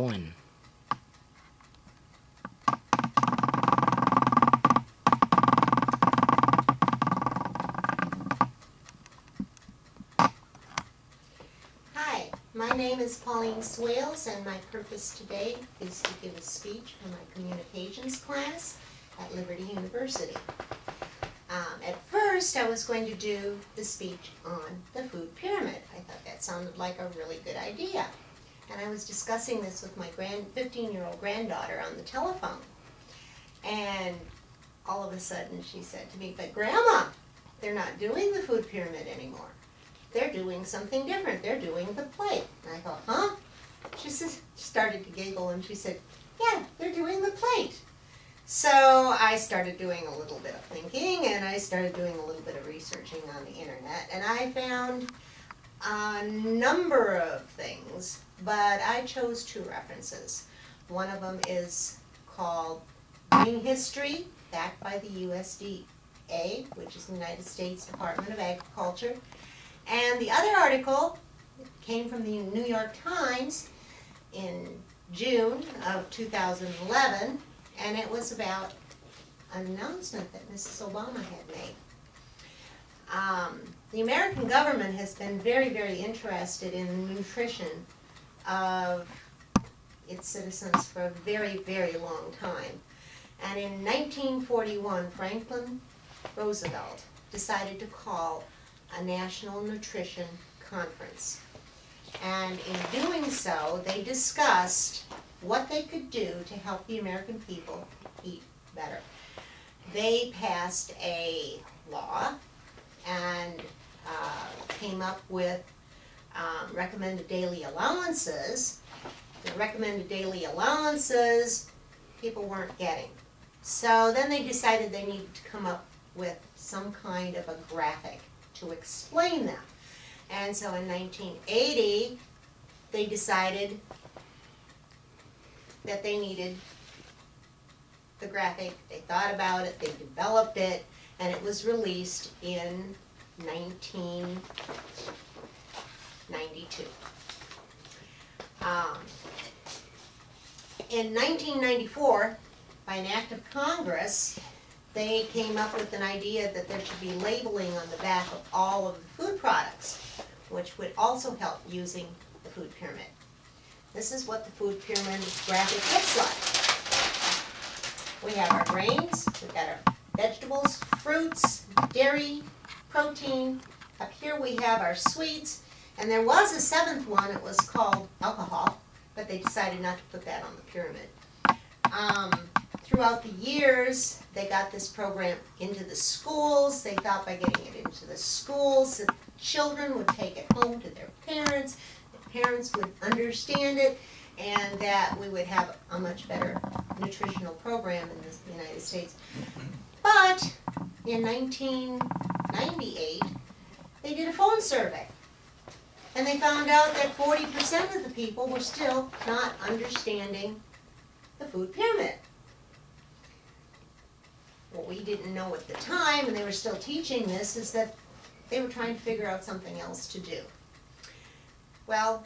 COMS101. Hi, my name is Pauline Swailes, and my purpose today is to give a speech for my communications class at Liberty University. At first, I was going to do the speech on the food pyramid. I thought that sounded like a really good idea. And I was discussing this with my 15-year-old granddaughter on the telephone. And all of a sudden she said to me, "But Grandma, they're not doing the food pyramid anymore. They're doing something different. They're doing the plate." And I thought, huh? She started to giggle and she said, "Yeah, they're doing the plate." So I started doing a little bit of thinking, and I started doing a little bit of researching on the internet, and I found a number of things, but I chose two references. One of them is called Green History, backed by the USDA, which is the United States Department of Agriculture. And the other article came from the New York Times in June of 2011, and it was about an announcement that Mrs. Obama had made. The American government has been very, very interested in the nutrition of its citizens for a very, very long time. And in 1941, Franklin Roosevelt decided to call a National Nutrition Conference. And in doing so, they discussed what they could do to help the American people eat better. They passed a law and came up with recommended daily allowances. The recommended daily allowances people weren't getting. So then they decided they needed to come up with some kind of a graphic to explain them. And so in 1980, they decided that they needed the graphic. They thought about it, they developed it, and it was released in 1992. In 1994, by an act of Congress, they came up with an idea that there should be labeling on the back of all of the food products, which would also help using the food pyramid. This is what the food pyramid graphic looks like. We have our grains, we've got our vegetables, fruits, dairy, protein. Up here we have our sweets, and there was a seventh one. It was called alcohol, but they decided not to put that on the pyramid. Throughout the years, they got this program into the schools. They thought by getting it into the schools that children would take it home to their parents, the parents would understand it, and that we would have a much better nutritional program in the United States. But in 1998, they did a phone survey, and they found out that 40% of the people were still not understanding the food pyramid. What we didn't know at the time, and they were still teaching this, is that they were trying to figure out something else to do. Well,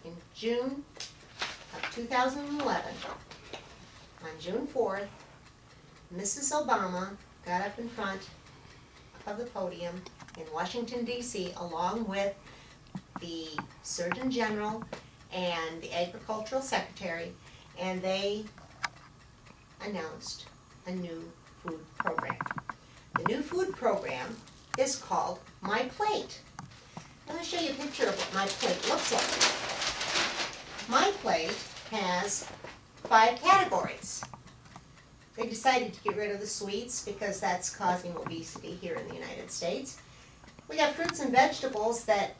in June of 2011, on June 4th, Mrs. Obama got up in front of the podium in Washington, D.C., along with the Surgeon General and the Agricultural Secretary, and they announced a new food program. The new food program is called My Plate. Let me show you a picture of what My Plate looks like. My Plate has 5 categories. They decided to get rid of the sweets because that's causing obesity here in the United States. We have fruits and vegetables that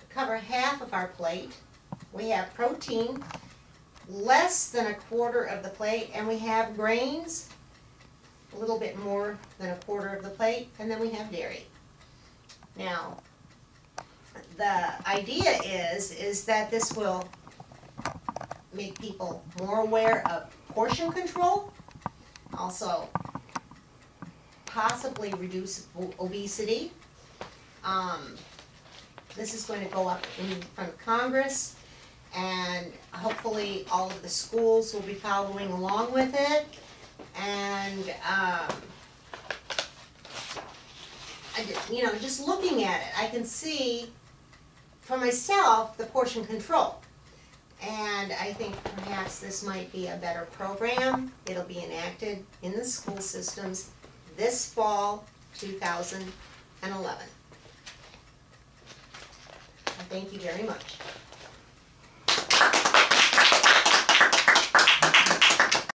cover half of our plate. We have protein, less than a quarter of the plate, and we have grains, a little bit more than a quarter of the plate, and then we have dairy. Now, the idea is that this will make people more aware of portion control, also possibly reduce obesity. This is going to go up in front of Congress, and hopefully all of the schools will be following along with it. And just looking at it, I can see for myself the portion control. And I think perhaps this might be a better program. It'll be enacted in the school systems this fall, 2011. Thank you very much.